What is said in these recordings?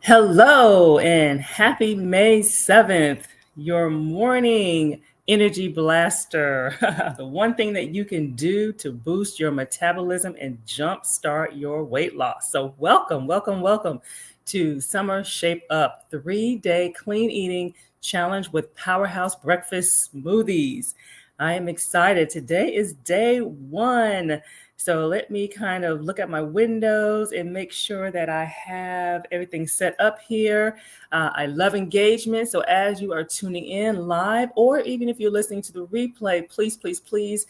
Hello and happy May 7th, your morning energy blaster. The one thing that you can do to boost your metabolism and jumpstart your weight loss. So, welcome to Summer Shape Up 3-day clean eating challenge with powerhouse breakfast smoothies. I am excited. Today is day one. So let me kind of look at my windows and make sure that I have everything set up here. I love engagement. So as you are tuning in live, or even if you're listening to the replay, please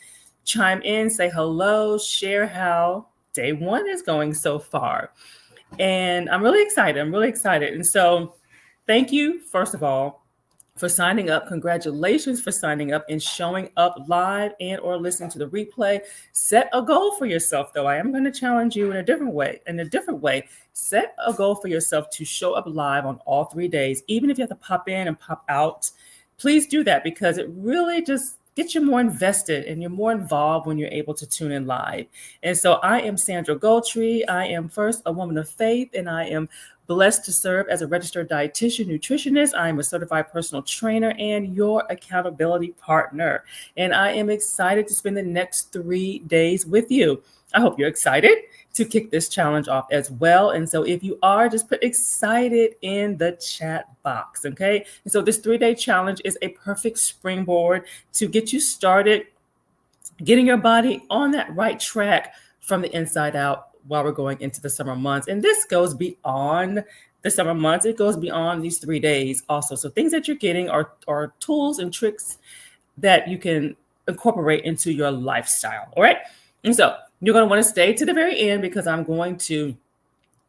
chime in, say hello, share how day one is going so far. And I'm really excited. And so thank you, first of all, for signing up. Congratulations for signing up and showing up live and or listening to the replay. Set a goal for yourself, though. I am going to challenge you in a different way. Set a goal for yourself to show up live on all 3 days, even if you have to pop in and pop out. Please do that because it really just gets you more invested and you're more involved when you're able to tune in live. And so I am Sandra Goldtree. I am first a woman of faith, and I am blessed to serve as a registered dietitian, nutritionist. I am a certified personal trainer and your accountability partner. And I am excited to spend the next 3 days with you. I hope you're excited to kick this challenge off as well. And so if you are, just put excited in the chat box, okay? And so this 3-day challenge is a perfect springboard to get you started, getting your body on that right track from the inside out while we're going into the summer months. And this goes beyond the summer months. It goes beyond these 3 days also. So things that you're getting are tools and tricks that you can incorporate into your lifestyle. All right. And so you're going to want to stay to the very end because I'm going to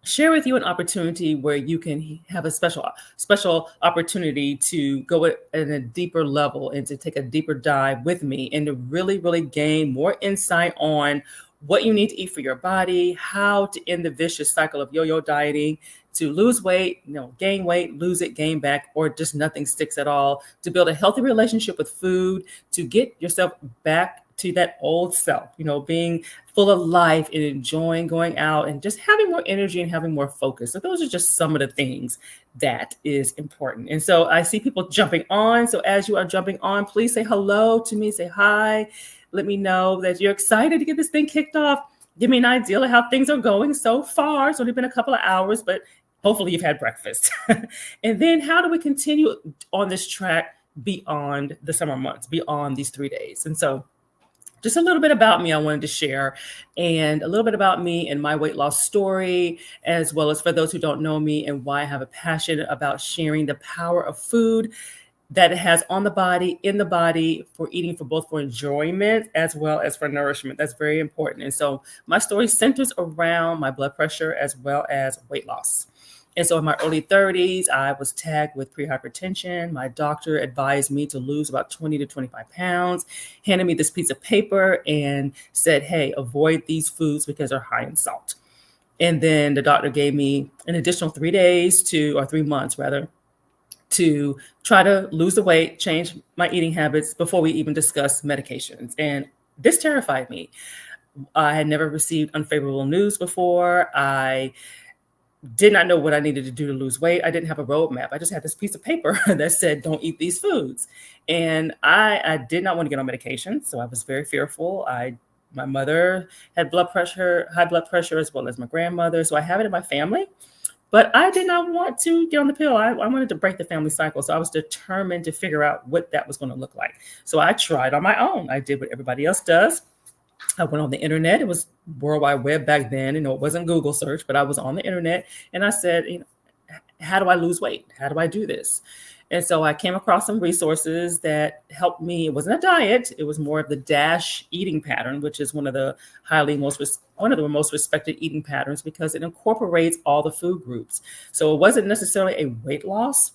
share with you an opportunity where you can have a special opportunity to go at a deeper level and to take a deeper dive with me and to really gain more insight on what you need to eat for your body, how to end the vicious cycle of yo-yo dieting, to lose weight, gain weight, lose it, gain back, or just nothing sticks at all, to build a healthy relationship with food, to get yourself back to that old self, being full of life and enjoying going out and just having more energy and having more focus. So those are just some of the things that is important. And so I see people jumping on. So as you are jumping on, please say hello to me, say hi. Let me know that you're excited to get this thing kicked off. Give me an idea of how things are going so far. It's only been a couple of hours, but hopefully you've had breakfast. And then how do we continue on this track beyond the summer months, beyond these 3 days? And so just a little bit about me I wanted to share, and a little bit about me and my weight loss story, as well as for those who don't know me and why I have a passion about sharing the power of food that it has on the body, in the body, for eating, for both for enjoyment as well as for nourishment. That's very important. And so my story centers around my blood pressure as well as weight loss. And so in my early 30s, I was tagged with prehypertension. My doctor advised me to lose about 20 to 25 pounds, handed me this piece of paper and said, hey, avoid these foods because they're high in salt. And then the doctor gave me an additional 3 days or 3 months rather, to try to lose the weight, change my eating habits before we even discuss medications. And this terrified me. I had never received unfavorable news before. I did not know what I needed to do to lose weight. I didn't have a roadmap. I just had this piece of paper that said, don't eat these foods. And I did not want to get on medication. So I was very fearful. My mother had high blood pressure, as well as my grandmother. So I have it in my family. But I did not want to get on the pill. I wanted to break the family cycle. So I was determined to figure out what that was going to look like. So I tried on my own. I did what everybody else does. I went on the internet. It was World Wide Web back then. It wasn't Google search, but I was on the internet. And I said, how do I lose weight? How do I do this? And so I came across some resources that helped me. It wasn't a diet. It was more of the DASH eating pattern, which is one of the most respected eating patterns because it incorporates all the food groups. So it wasn't necessarily a weight loss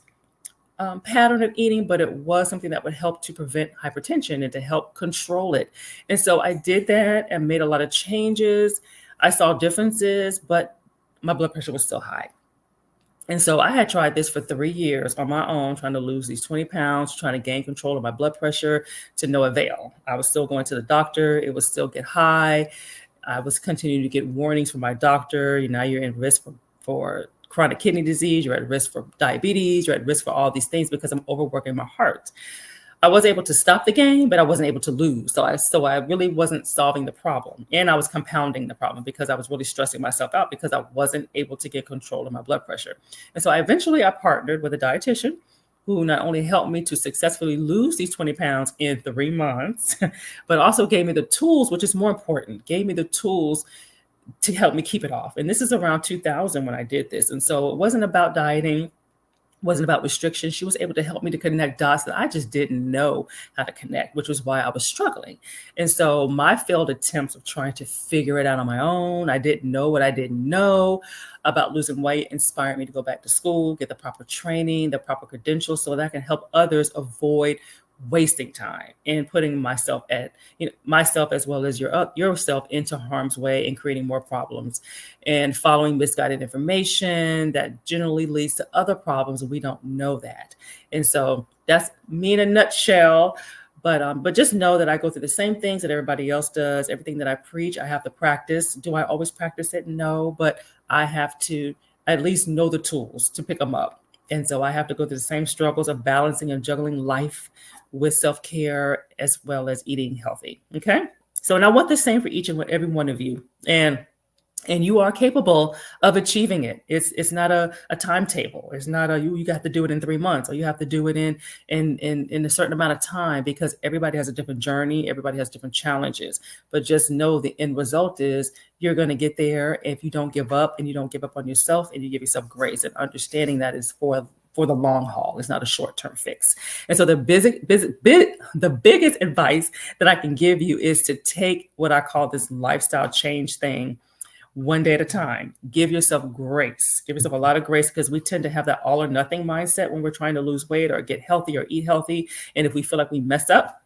pattern of eating, but it was something that would help to prevent hypertension and to help control it. And so I did that and made a lot of changes. I saw differences, but my blood pressure was still high. And so I had tried this for 3 years on my own, trying to lose these 20 pounds, trying to gain control of my blood pressure, to no avail. I was still going to the doctor. It would still get high. I was continuing to get warnings from my doctor. Now you're in risk for chronic kidney disease, you're at risk for diabetes, you're at risk for all these things because I'm overworking my heart. I was able to stop the game, but I wasn't able to lose. So I really wasn't solving the problem. And I was compounding the problem because I was really stressing myself out because I wasn't able to get control of my blood pressure. And so I partnered with a dietitian who not only helped me to successfully lose these 20 pounds in 3 months, but also gave me the tools, which is more important, gave me the tools to help me keep it off. And this is around 2000 when I did this. And so it wasn't about dieting, wasn't about restriction. She was able to help me to connect dots that I just didn't know how to connect, which was why I was struggling. And so my failed attempts of trying to figure it out on my own, I didn't know what I didn't know about losing weight, inspired me to go back to school, get the proper training, the proper credentials, so that I can help others avoid wasting time and putting myself myself as well as yourself into harm's way and creating more problems and following misguided information that generally leads to other problems, and we don't know that. And so that's me in a nutshell. But just know that I go through the same things that everybody else does. Everything that I preach, I have to practice. Do I always practice it? No, but I have to at least know the tools to pick them up. And so I have to go through the same struggles of balancing and juggling life with self-care as well as eating healthy. Okay. So, and I want the same for each and every one of you. And you are capable of achieving it. It's not a timetable. It's not you got to do it in 3 months, or you have to do it in a certain amount of time, because everybody has a different journey. Everybody has different challenges. But just know the end result is you're going to get there if you don't give up, and you don't give up on yourself, and you give yourself grace, and understanding that is for the long haul. It's not a short-term fix. And so the biggest advice that I can give you is to take what I call this lifestyle change thing one day at a time. Give yourself grace. Give yourself a lot of grace, because we tend to have that all or nothing mindset when we're trying to lose weight or get healthy or eat healthy. And if we feel like we messed up,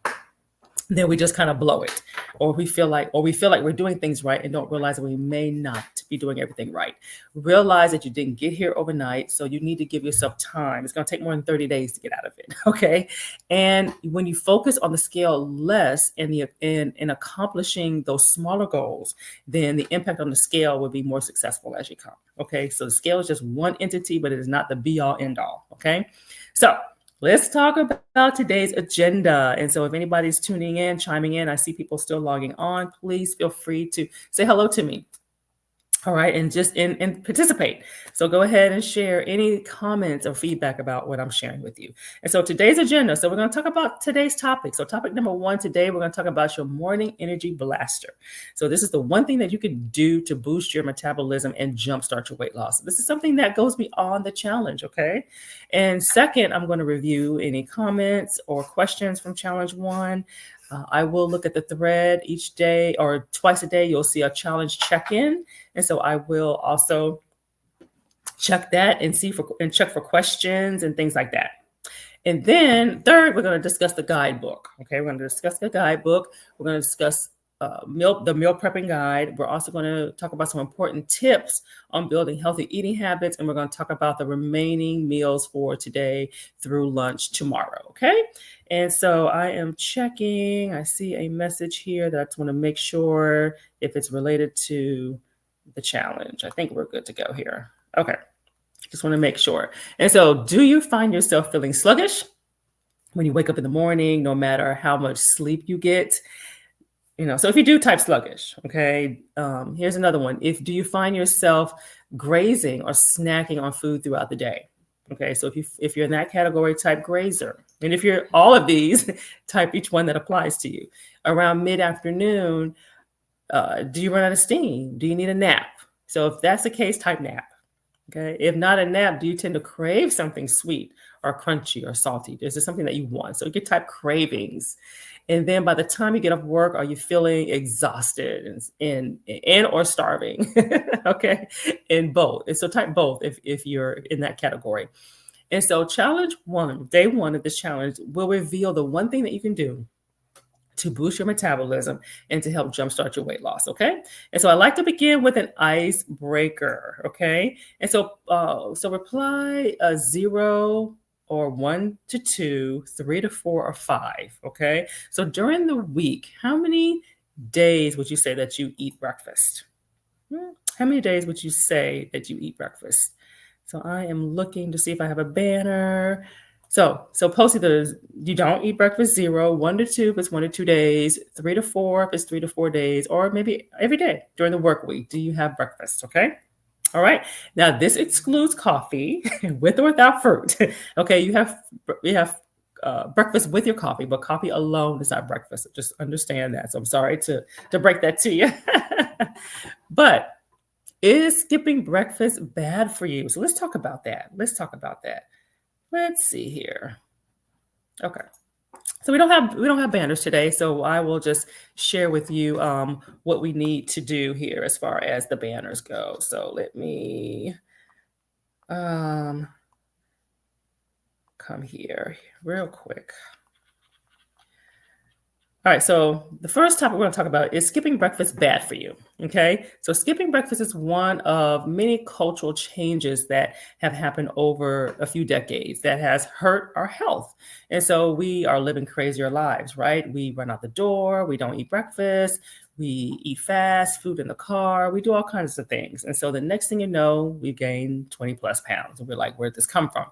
then we just kind of blow it. Or we feel like we're doing things right and don't realize that we may not be doing everything right. Realize that you didn't get here overnight. So you need to give yourself time. It's going to take more than 30 days to get out of it. Okay. And when you focus on the scale less in accomplishing those smaller goals, then the impact on the scale will be more successful as you come. Okay. So the scale is just one entity, but it is not the be all end all. Okay. So let's talk about today's agenda. And so if anybody's tuning in, chiming in, I see people still logging on, please feel free to say hello to me. All right. And just and participate. So go ahead and share any comments or feedback about what I'm sharing with you. And so today's agenda. So we're going to talk about today's topic. So topic number 1 today, we're going to talk about your morning energy blaster. So this is the one thing that you can do to boost your metabolism and jumpstart your weight loss. This is something that goes beyond the challenge. Okay. And second, I'm going to review any comments or questions from challenge 1. I will look at the thread each day, or twice a day. You'll see a challenge check-in. And so I will also check that and check for questions and things like that. And then third, we're going to discuss the guidebook. Okay, we're going to discuss the guidebook. We're going to discuss the meal prepping guide. We're also going to talk about some important tips on building healthy eating habits. And we're going to talk about the remaining meals for today through lunch tomorrow. Okay. And so I am checking. I see a message here that I just want to make sure if it's related to the challenge. I think we're good to go here. Okay. Just want to make sure. And so, do you find yourself feeling sluggish when you wake up in the morning, no matter how much sleep you get? So if you do, type sluggish. Okay. Here's another one. Do you find yourself grazing or snacking on food throughout the day? Okay. So if you're in that category, type grazer. And if you're all of these, type each one that applies to you. Around mid-afternoon, do you run out of steam? Do you need a nap? So if that's the case, type nap. Okay. If not a nap, do you tend to crave something sweet or crunchy or salty? Is there something that you want? So you can type cravings. And then by the time you get off work, are you feeling exhausted and or starving? Okay. And both. And so type both if you're in that category. And so challenge 1, day 1 of this challenge will reveal the one thing that you can do to boost your metabolism and to help jumpstart your weight loss. Okay. And so I like to begin with an icebreaker. Okay. And so, reply 0 or 1 to 2, 3 to 4, or 5. Okay. So during the week, how many days would you say that you eat breakfast? How many days would you say that you eat breakfast? So I am looking to see if I have a banner. So post either you don't eat breakfast 0, 1 to 2 if it's 1 to 2 days, 3 to 4 if it's 3 to 4 days, or maybe every day during the work week. Do you have breakfast? Okay. All right. Now this excludes coffee with or without fruit. Okay, you have breakfast with your coffee, but coffee alone is not breakfast. Just understand that. So I'm sorry to break that to you. But is skipping breakfast bad for you? So let's talk about that. Let's see here. Okay. So we don't have banners today, so I will just share with you what we need to do here as far as the banners go. So let me um, come here real quick. All right, so the first topic we're going to talk about is skipping breakfast bad for you? Okay, so skipping breakfast is one of many cultural changes that have happened over a few decades that has hurt our health. And so we are living crazier lives, right? We run out the door, we don't eat breakfast, we eat fast food in the car, we do all kinds of things. And so the next thing you know, we gain 20 plus pounds. And we're like, where'd this come from?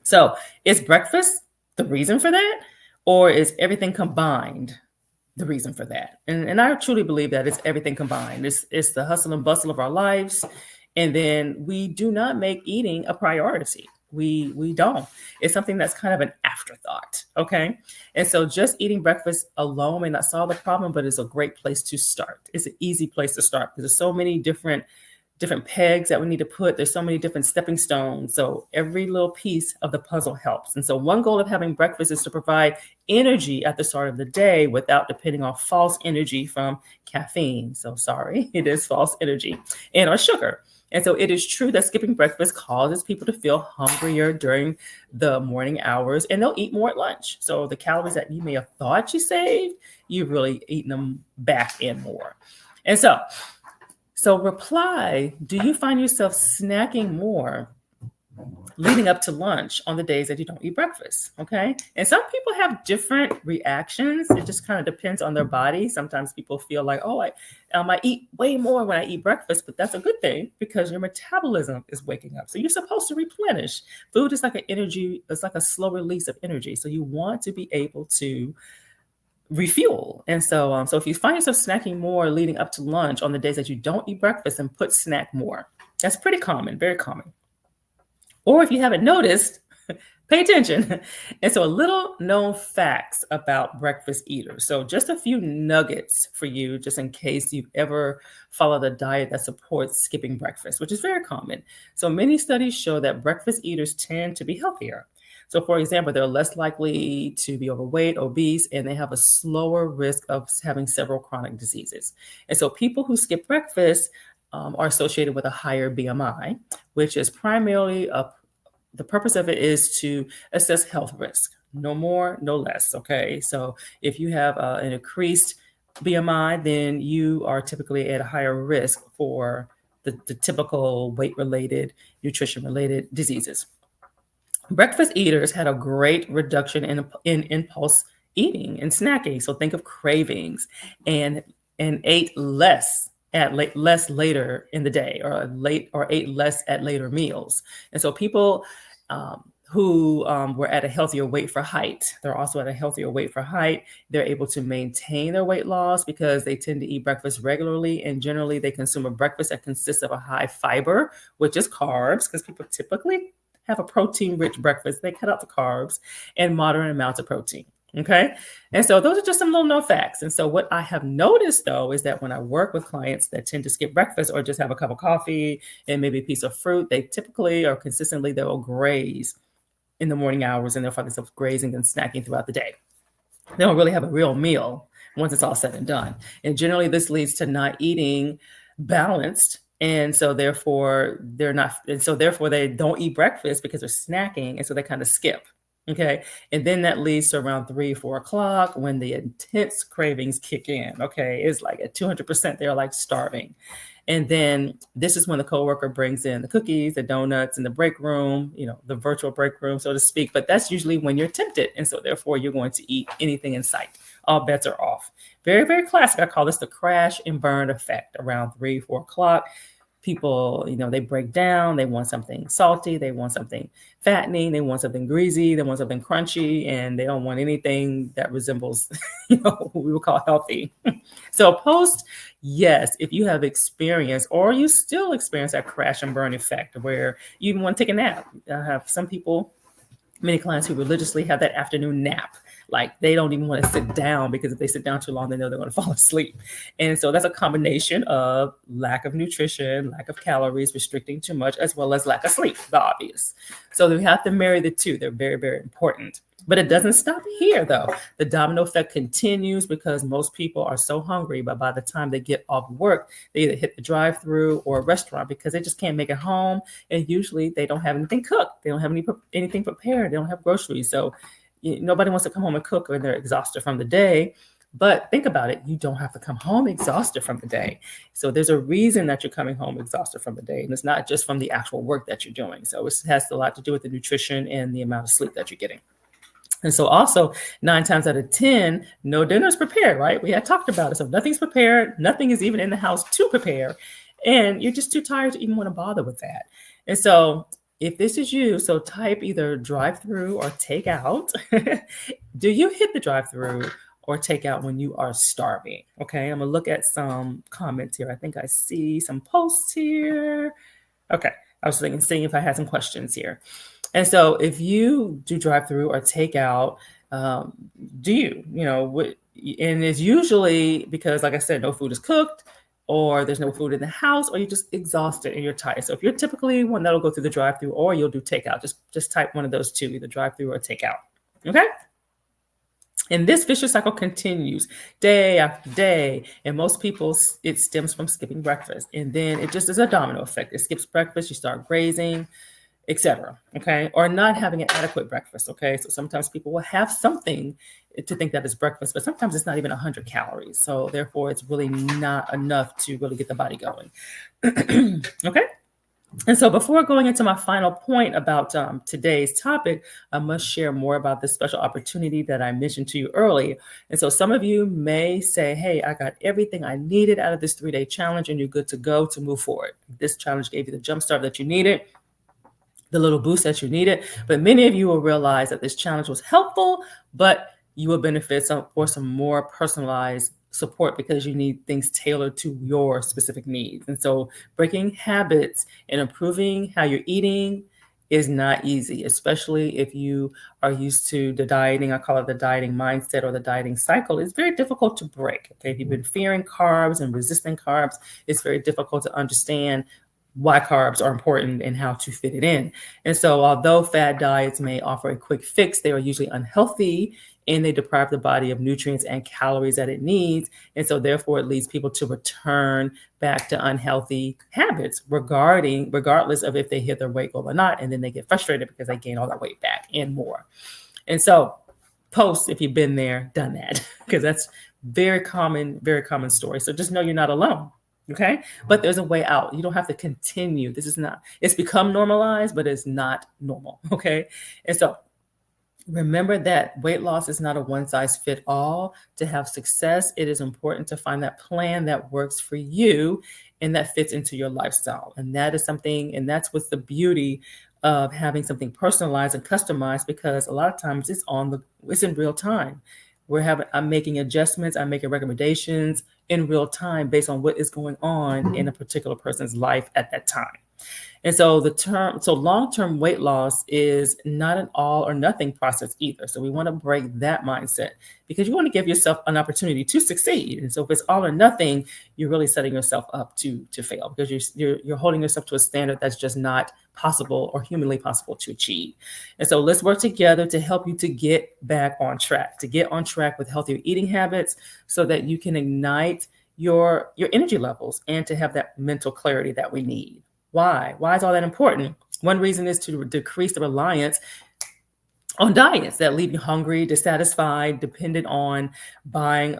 So is breakfast the reason for that? Or is everything combined the reason for that? And I truly believe that it's everything combined. It's the hustle and bustle of our lives. And then we do not make eating a priority. We don't. It's something that's kind of an afterthought. Okay. And so just eating breakfast alone may not solve the problem, but it's a great place to start. It's an easy place to start because there's so many different pegs that we need to put. There's so many different stepping stones. So every little piece of the puzzle helps. And so one goal of having breakfast is to provide energy at the start of the day without depending on false energy from caffeine. So sorry, it is false energy and or sugar. And so it is true that skipping breakfast causes people to feel hungrier during the morning hours and they'll eat more at lunch. So the calories that you may have thought you saved, you've really eaten them back in more. And so reply, do you find yourself snacking more leading up to lunch on the days that you don't eat breakfast? Okay. And some people have different reactions. It just kind of depends on their body. Sometimes people feel like, oh, I eat way more when I eat breakfast, but that's a good thing because your metabolism is waking up. So you're supposed to replenish. Food is like an energy, it's like a slow release of energy. So you want to be able to refuel. And so if you find yourself snacking more leading up to lunch on the days that you don't eat breakfast, and put snack more. That's pretty common, very common. Or if you haven't noticed, pay attention. And so a little known facts about breakfast eaters. So just a few nuggets for you, just in case you've ever followed a diet that supports skipping breakfast, which is very common. So many studies show that breakfast eaters tend to be healthier. So for example, they're less likely to be overweight, obese, and they have a slower risk of having several chronic diseases. And so people who skip breakfast are associated with a higher BMI, which is primarily the purpose of it is to assess health risk. No more, no less. Okay. So if you have an increased BMI, then you are typically at a higher risk for the typical weight-related, nutrition-related diseases. Breakfast eaters had a great reduction in impulse eating and snacking. So think of cravings and ate less later in the day, or ate less at later meals. And so people who were at a healthier weight for height, they're also at a healthier weight for height. They're able to maintain their weight loss because they tend to eat breakfast regularly, and generally they consume a breakfast that consists of a high fiber, which is carbs, because people typically have a protein-rich breakfast. They cut out the carbs, and moderate amounts of protein. Okay. And so those are just some little known facts. And so what I have noticed, though, is that when I work with clients that tend to skip breakfast or just have a cup of coffee and maybe a piece of fruit, they typically or consistently, they will graze in the morning hours, and they'll find themselves grazing and snacking throughout the day. They don't really have a real meal once it's all said and done. And generally this leads to not eating balanced. And so therefore they don't eat breakfast because they're snacking. And so they kind of skip. Okay. And then that leads to around 3-4 o'clock when the intense cravings kick in. Okay. It's like at 200%, they're like starving. And then this is when the coworker brings in the cookies, the donuts in the break room, the virtual break room, so to speak. But that's usually when you're tempted. And so therefore you're going to eat anything in sight. All bets are off. Very, very classic. I call this the crash and burn effect around 3-4 o'clock. people, they break down, they want something salty, they want something fattening, they want something greasy, they want something crunchy, and they don't want anything that resembles, what we would call healthy. So post, yes, if you have experienced or you still experience that crash and burn effect where you even want to take a nap. I have some people, many clients who religiously have that afternoon nap. Like they don't even want to sit down because if they sit down too long, they know they're going to fall asleep. And so that's a combination of lack of nutrition, lack of calories, restricting too much, as well as lack of sleep, the obvious. So we have to marry the two. They're very, very important. But it doesn't stop here, though. The domino effect continues because most people are so hungry, but by the time they get off work, they either hit the drive-through or a restaurant because they just can't make it home. And usually they don't have anything cooked. They don't have anything prepared. They don't have groceries. So nobody wants to come home and cook when they're exhausted from the day. But think about it. You don't have to come home exhausted from the day. So there's a reason that you're coming home exhausted from the day. And it's not just from the actual work that you're doing. So it has a lot to do with the nutrition and the amount of sleep that you're getting. And so also 9 times out of 10, no dinner is prepared, right? We had talked about it. So nothing's prepared. Nothing is even in the house to prepare. And you're just too tired to even want to bother with that. And so if this is you, so type either drive-through or take out. Do you hit the drive-through or take out when you are starving? Okay, I'm going to look at some comments here. I think I see some posts here. Okay, I was seeing if I had some questions here. And so if you do drive-through or take out, do you, and it's usually because, like I said, no food is cooked or there's no food in the house or you're just exhausted and you're tired. So if you're typically one that'll go through the drive-through or you'll do takeout, just type one of those two, either drive-through or takeout. Okay. And this vicious cycle continues day after day. And most people, it stems from skipping breakfast. And then it just is a domino effect. It skips breakfast, you start grazing, etc. Okay. Or not having an adequate breakfast. Okay. So sometimes people will have something to think that is breakfast, but sometimes it's not even 100 calories. So therefore it's really not enough to really get the body going. Okay. And so before going into my final point about today's topic, I must share more about this special opportunity that I mentioned to you earlier. And so some of you may say, hey, I got everything I needed out of this 3-day challenge and you're good to go to move forward. This challenge gave you the jumpstart that you needed, the little boost that you needed. But many of you will realize that this challenge was helpful, but you will benefit for some more personalized support because you need things tailored to your specific needs. And so breaking habits and improving how you're eating is not easy, especially if you are used to the dieting. I call it the dieting mindset or the dieting cycle. It's very difficult to break. Okay, if you've been fearing carbs and resisting carbs, it's very difficult to understand why carbs are important and how to fit it in. And so although fad diets may offer a quick fix, they are usually unhealthy and they deprive the body of nutrients and calories that it needs. And so therefore it leads people to return back to unhealthy habits regardless of if they hit their weight goal or not. And then they get frustrated because they gain all that weight back and more. And so post if you've been there, done that, because that's very common story. So just know you're not alone. Okay. But there's a way out. You don't have to continue. It's become normalized, but it's not normal. Okay. And so remember that weight loss is not a one size fit all. To have success, it is important to find that plan that works for you and that fits into your lifestyle. And that is something, and that's what's the beauty of having something personalized and customized, because a lot of times it's in real time. I'm making adjustments, I'm making recommendations in real time based on what is going on in a particular person's life at that time. And so long-term weight loss is not an all or nothing process either. So we want to break that mindset because you want to give yourself an opportunity to succeed. And so if it's all or nothing, you're really setting yourself up to fail because you're holding yourself to a standard that's just not possible or humanly possible to achieve. And so let's work together to help you to get back on track, with healthier eating habits so that you can ignite your energy levels and to have that mental clarity that we need. Why? Why is all that important? One reason is to decrease the reliance on diets that leave you hungry, dissatisfied, dependent on buying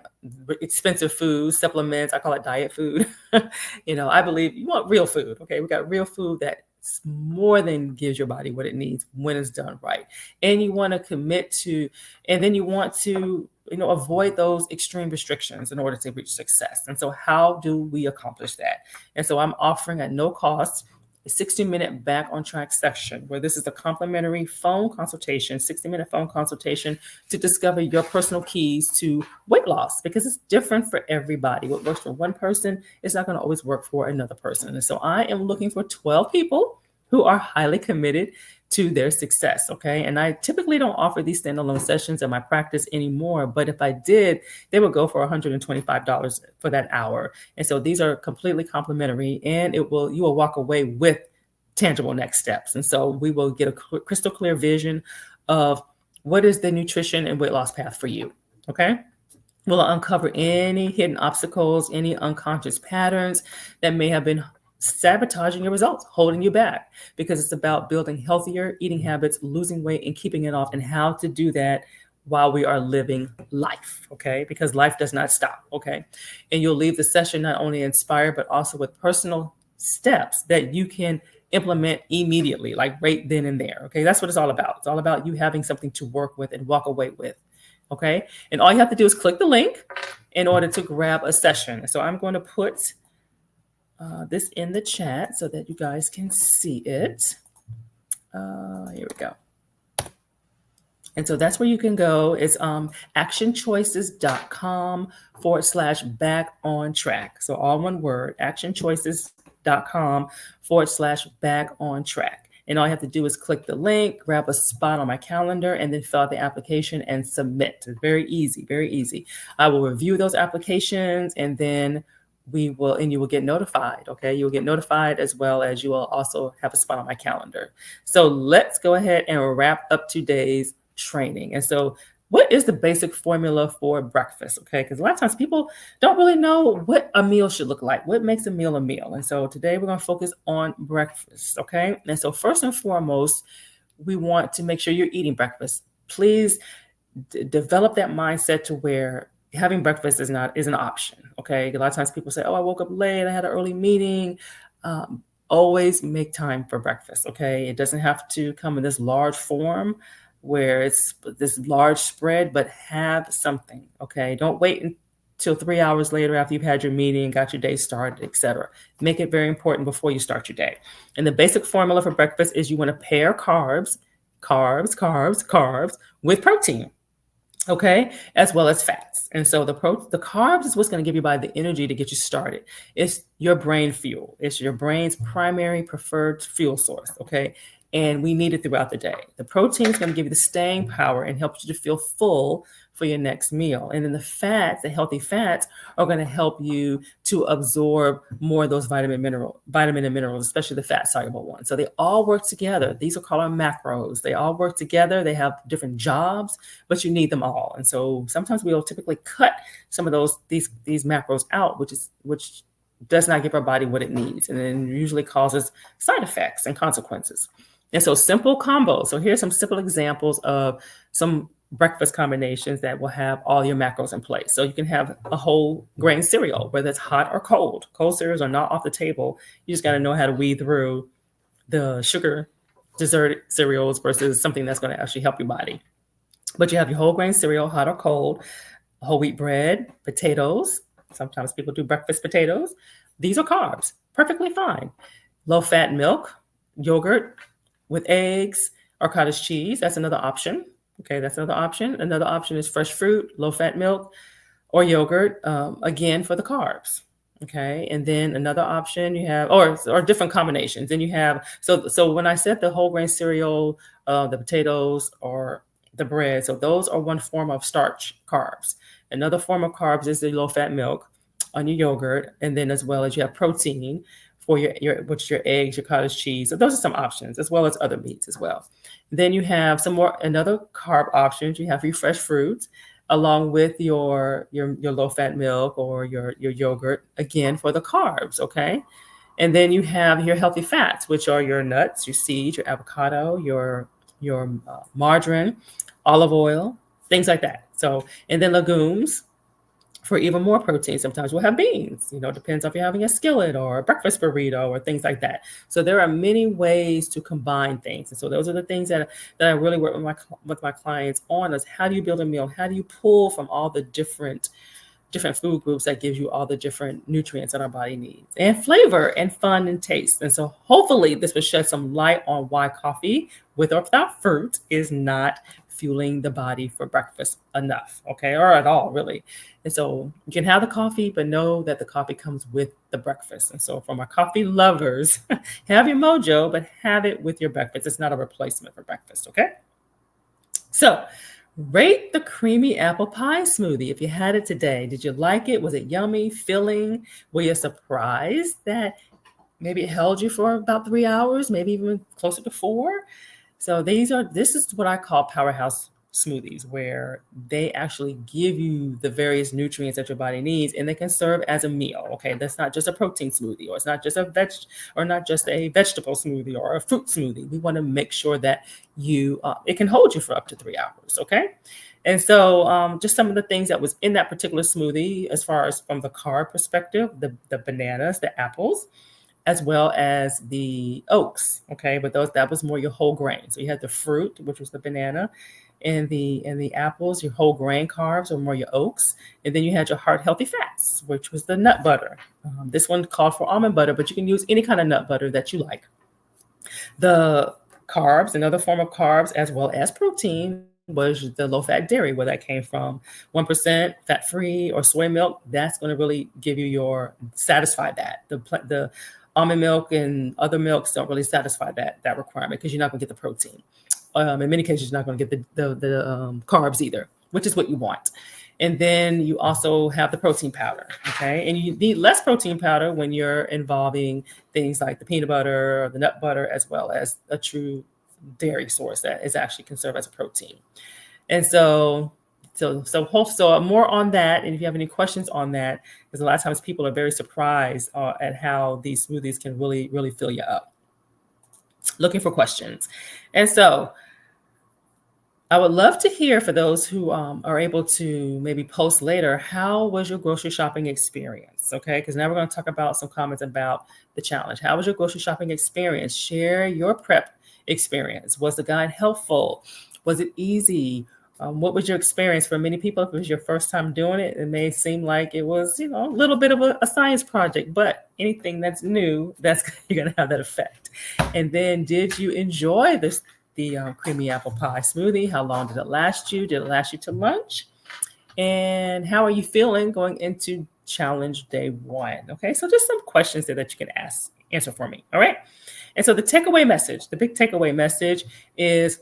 expensive food, supplements. I call it diet food. I believe you want real food. Okay, we got real food that more than gives your body what it needs when it's done right. And you want to commit to, and then you want to avoid those extreme restrictions in order to reach success. And so how do we accomplish that? And so I'm offering at no cost a 60-minute back on track session where this is a complimentary phone consultation, 60-minute phone consultation to discover your personal keys to weight loss, because it's different for everybody. What works for one person is not going to always work for another person. And so I am looking for 12 people who are highly committed to their success. Okay. And I typically don't offer these standalone sessions in my practice anymore, but if I did, they would go for $125 for that hour. And so these are completely complimentary, and you will walk away with tangible next steps. And so we will get a crystal clear vision of what is the nutrition and weight loss path for you. Okay. We'll uncover any hidden obstacles, any unconscious patterns that may have been sabotaging your results, holding you back, because it's about building healthier eating habits, losing weight, and keeping it off, and how to do that while we are living life, okay? Because life does not stop, okay? And you'll leave the session not only inspired, but also with personal steps that you can implement immediately, like right then and there, okay? That's what it's all about. It's all about you having something to work with and walk away with, okay? And all you have to do is click the link in order to grab a session. So I'm going to put this in the chat so that you guys can see it. Here we go. And so that's where you can go. It's actionchoices.com/back on track. So all one word, actionchoices.com/back on track. And all you have to do is click the link, grab a spot on my calendar, and then fill out the application and submit. It's very easy, very easy. I will review those applications, and then you will get notified. Okay. You'll get notified, as well as you will also have a spot on my calendar. So let's go ahead and wrap up today's training. And so what is the basic formula for breakfast? Okay. Because a lot of times people don't really know what a meal should look like. What makes a meal a meal? And so today we're going to focus on breakfast. Okay. And so first and foremost, we want to make sure you're eating breakfast. Please develop that mindset to where having breakfast is an option. Okay. A lot of times people say, oh, I woke up late, I had an early meeting. Always make time for breakfast. Okay. It doesn't have to come in this large form where it's this large spread, but have something. Okay. Don't wait until 3 hours later after you've had your meeting, got your day started, etc. Make it very important before you start your day. And the basic formula for breakfast is you want to pair carbs with protein. Okay, as well as fats. And so the carbs is what's going to give your body the energy to get you started. It's your brain fuel. It's your brain's primary preferred fuel source. Okay, and we need it throughout the day. The protein is going to give you the staying power and help you to feel full for your next meal. And then the fats, the healthy fats, are going to help you to absorb more of those vitamin and minerals, especially the fat soluble ones. So they all work together. These are called our macros. They all work together. They have different jobs, but you need them all. And so sometimes we'll typically cut some of these macros out, which does not give our body what it needs, and then usually causes side effects and consequences. And so simple combos. So here's some simple examples of some breakfast combinations that will have all your macros in place. So you can have a whole grain cereal, whether it's hot or cold. Cold cereals are not off the table. You just got to know how to weed through the sugar dessert cereals versus something that's going to actually help your body. But you have your whole grain cereal, hot or cold, whole wheat bread, potatoes. Sometimes people do breakfast potatoes. These are carbs, perfectly fine. Low fat milk, yogurt with eggs or cottage cheese. That's another option. Okay, that's another option. Another option is fresh fruit, low-fat milk, or yogurt, again, for the carbs. Okay, and then another option you have, or different combinations. Then you have, so when I said the whole grain cereal, the potatoes, or the bread, so those are one form of starch carbs. Another form of carbs is the low-fat milk on your yogurt, and then as well as you have protein for your eggs, your cottage cheese. So those are some options, as well as other meats as well. Then you have another carb options. You have your fresh fruits, along with your low-fat milk or your yogurt, again, for the carbs, okay? And then you have your healthy fats, which are your nuts, your seeds, your avocado, your margarine, olive oil, things like that. So, and then legumes For even more protein, sometimes we'll have beans. Depends if you're having a skillet or a breakfast burrito or things like that. So there are many ways to combine things. And so those are the things that I really work with my clients on, is how do you build a meal? How do you pull from all the different food groups that gives you all the different nutrients that our body needs, and flavor and fun and taste. And so hopefully this will shed some light on why coffee, with or without fruit, is not fueling the body for breakfast enough, okay, or at all, really. And so you can have the coffee, but know that the coffee comes with the breakfast. And so for my coffee lovers, have your mojo, but have it with your breakfast. It's not a replacement for breakfast, okay? So rate the creamy apple pie smoothie. If you had it today, did you like it? Was it yummy, filling? Were you surprised that maybe it held you for about 3 hours, maybe even closer to 4? So this is what I call powerhouse smoothies, where they actually give you the various nutrients that your body needs, and they can serve as a meal. Okay, that's not just a protein smoothie, or it's not just a vegetable smoothie or a fruit smoothie. We want to make sure that it can hold you for up to 3 hours. Okay. And so just some of the things that was in that particular smoothie, as far as from the carb perspective, the bananas, the apples, as well as the oats. Okay, but that was more your whole grain. So you had the fruit, which was the banana, and the apples, your whole grain carbs, or more your oats. And then you had your heart healthy fats, which was the nut butter. This one called for almond butter, but you can use any kind of nut butter that you like. The carbs, another form of carbs, as well as protein, was the low-fat dairy, where that came from. 1% fat-free or soy milk, that's going to really give you satisfy that. The almond milk and other milks don't really satisfy that requirement, because you're not going to get the protein. In many cases, you're not going to get the carbs either, which is what you want. And then you also have the protein powder, okay? And you need less protein powder when you're involving things like the peanut butter or the nut butter, as well as a true dairy source that is actually can serve as a protein. And so more on that. And if you have any questions on that, because a lot of times people are very surprised at how these smoothies can really, really fill you up. Looking for questions. And so I would love to hear, for those who are able to maybe post later, how was your grocery shopping experience? Okay, because now we're going to talk about some comments about the challenge. How was your grocery shopping experience? Share your prep experience. Was the guide helpful? Was it easy? What was your experience? For many people, if it was your first time doing it, it may seem like it was, a little bit of a science project, but anything that's new, you're going to have that effect. And then, did you enjoy the creamy apple pie smoothie? How long did it last you? Did it last you to lunch? And how are you feeling going into challenge day 1? Okay, so just some questions there that you can answer for me. All right. And so the big takeaway message is,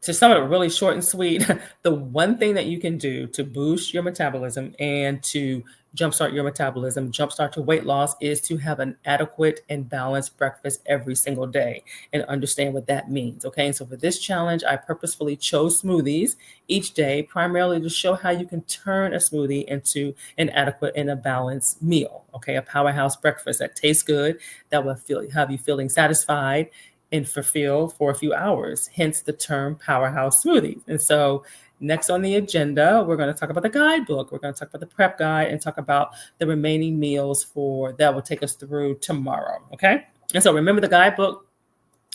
to sum it up really short and sweet, the one thing that you can do to boost your metabolism and to jumpstart your metabolism, jumpstart your weight loss, is to have an adequate and balanced breakfast every single day and understand what that means. Okay. And so for this challenge, I purposefully chose smoothies each day, primarily to show how you can turn a smoothie into an adequate and a balanced meal. Okay. A powerhouse breakfast that tastes good, that will have you feeling satisfied and fulfilled for a few hours, hence the term powerhouse smoothies. And so next on the agenda, we're going to talk about the guidebook. We're going to talk about the prep guide and talk about the remaining meals that will take us through tomorrow. Okay. And so remember, the guidebook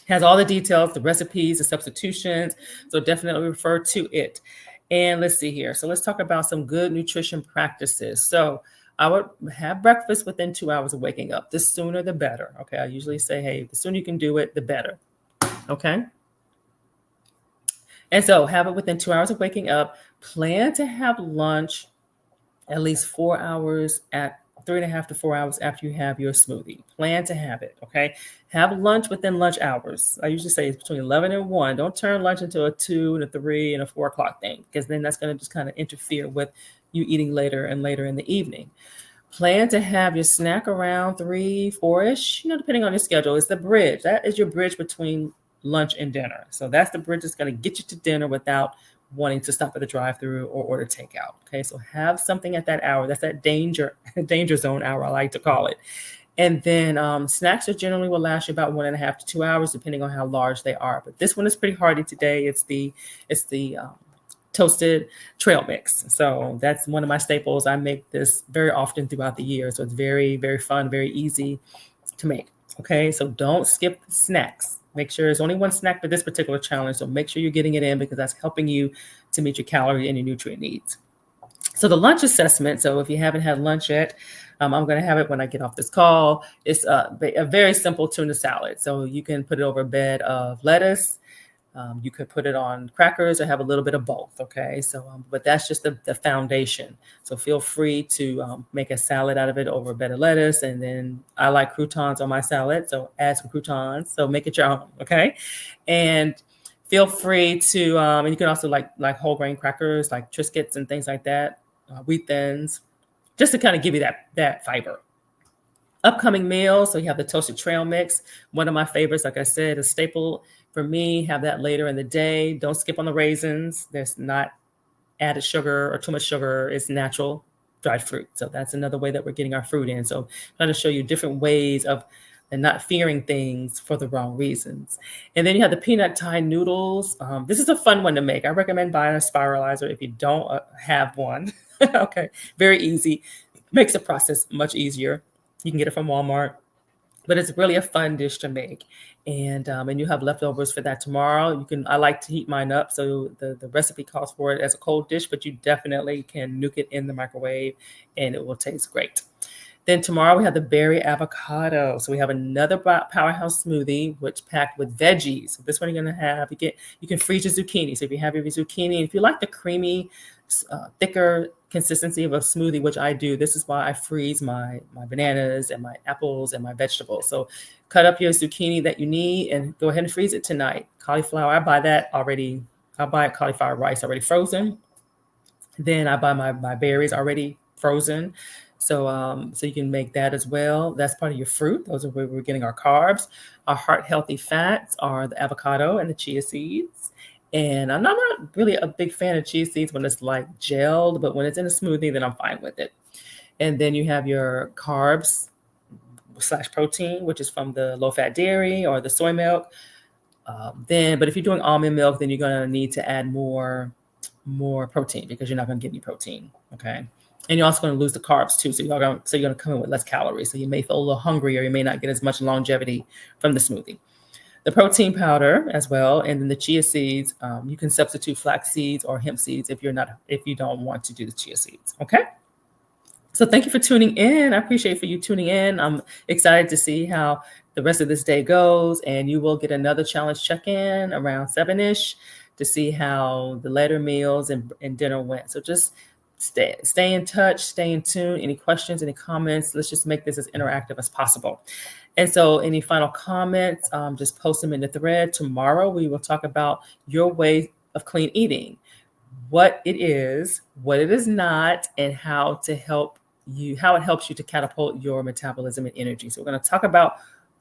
has all the details, the recipes, the substitutions. So definitely refer to it. And let's see here. So let's talk about some good nutrition practices. So I would have breakfast within 2 hours of waking up. The sooner, the better. Okay. I usually say, hey, the sooner you can do it, the better. Okay. And so have it within 2 hours of waking up. Plan to have lunch at least 4 hours, at 3.5 to 4 hours after you have your smoothie. Plan to have it. Okay. Have lunch within lunch hours. I usually say it's between 11 and 1. Don't turn lunch into a 2 and a 3 and a 4 o'clock thing, because then that's going to just kind of interfere with you eating later and later in the evening. Plan to have your snack around 3, 4-ish, depending on your schedule. It's the bridge. That is your bridge between lunch and dinner. So that's the bridge that's going to get you to dinner without wanting to stop at the drive-through or order takeout. Okay, so have something at that hour. That's that danger zone hour, I like to call it. And then snacks generally will last you about 1.5 to 2 hours, depending on how large they are. But this one is pretty hearty today. It's the toasted trail mix. So that's one of my staples. I make this very often throughout the year. So it's very, very fun, very easy to make. Okay, so don't skip snacks. Make sure there's only one snack for this particular challenge. So make sure you're getting it in because that's helping you to meet your calorie and your nutrient needs. So the lunch assessment. So if you haven't had lunch yet, I'm going to have it when I get off this call. It's a very simple tuna salad. So you can put it over a bed of lettuce. You could put it on crackers or have a little bit of both. Okay. So, but that's just the foundation. So feel free to make a salad out of it over a bed of lettuce. And then I like croutons on my salad. So add some croutons. So make it your own. Okay. And feel free to, and you can also like whole grain crackers, like Triscuits and things like that, wheat thins, just to kind of give you that fiber. Upcoming meals. So you have the toasted trail mix. One of my favorites, like I said, a staple for me. Have that later in the day. Don't skip on the raisins. There's not added sugar or too much sugar. It's natural dried fruit. So that's another way that we're getting our fruit in. So I'm trying to show you different ways of and not fearing things for the wrong reasons. And then you have the peanut Thai noodles. This is a fun one to make. I recommend buying a spiralizer if you don't have one. Okay, very easy. Makes the process much easier. You can get it from Walmart, but it's really a fun dish to make. And you have leftovers for that tomorrow. I like to heat mine up. So the recipe calls for it as a cold dish, but you definitely can nuke it in the microwave and it will taste great. Then tomorrow we have the berry avocado. So we have another powerhouse smoothie, which packed with veggies. So this one you're gonna have, you can freeze your zucchini. So if you have your zucchini, if you like the creamy, thicker consistency of a smoothie, which I do, this is why I freeze my bananas and my apples and my vegetables. So cut up your zucchini that you need and go ahead and freeze it tonight. Cauliflower, I buy that already. I buy cauliflower rice already frozen. Then I buy my berries already frozen. So you can make that as well. That's part of your fruit. Those are where we're getting our carbs. Our heart healthy fats are the avocado and the chia seeds. And I'm not really a big fan of chia seeds when it's like gelled, but when it's in a smoothie, then I'm fine with it. And then you have your carbs / protein, which is from the low fat dairy or the soy milk. But if you're doing almond milk, then you're going to need to add more protein because you're not going to get any protein. Okay. And you're also going to lose the carbs too. So you're going to come in with less calories. So you may feel a little hungry or you may not get as much longevity from the smoothie. The protein powder as well. And then the chia seeds, you can substitute flax seeds or hemp seeds if you don't want to do the chia seeds. Okay. So thank you for tuning in. I appreciate for you tuning in. I'm excited to see how the rest of this day goes. And you will get another challenge check-in around 7-ish to see how the later meals and dinner went. So just stay in touch, stay in tune. Any questions, any comments? Let's just make this as interactive as possible. And so any final comments, just post them in the thread. Tomorrow, we will talk about your way of clean eating, what it is not, and how it helps you to catapult your metabolism and energy. So we're going to talk about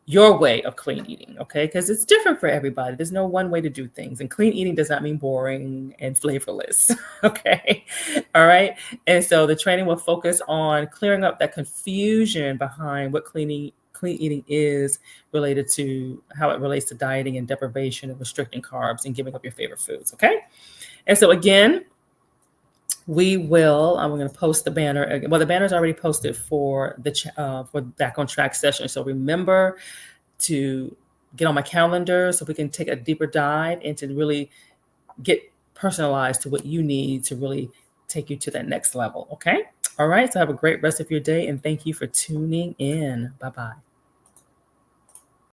your way of clean eating, okay? Because it's different for everybody. There's no one way to do things. And clean eating does not mean boring and flavorless, okay? All right? And so the training will focus on clearing up that confusion behind what clean eating is related to how it relates to dieting and deprivation and restricting carbs and giving up your favorite foods, okay? And so again, I'm going to post the banner. Well, the banner is already posted for Back on Track session. So remember to get on my calendar so we can take a deeper dive and to really get personalized to what you need to really take you to that next level. Okay. All right. So have a great rest of your day and thank you for tuning in. Bye-bye.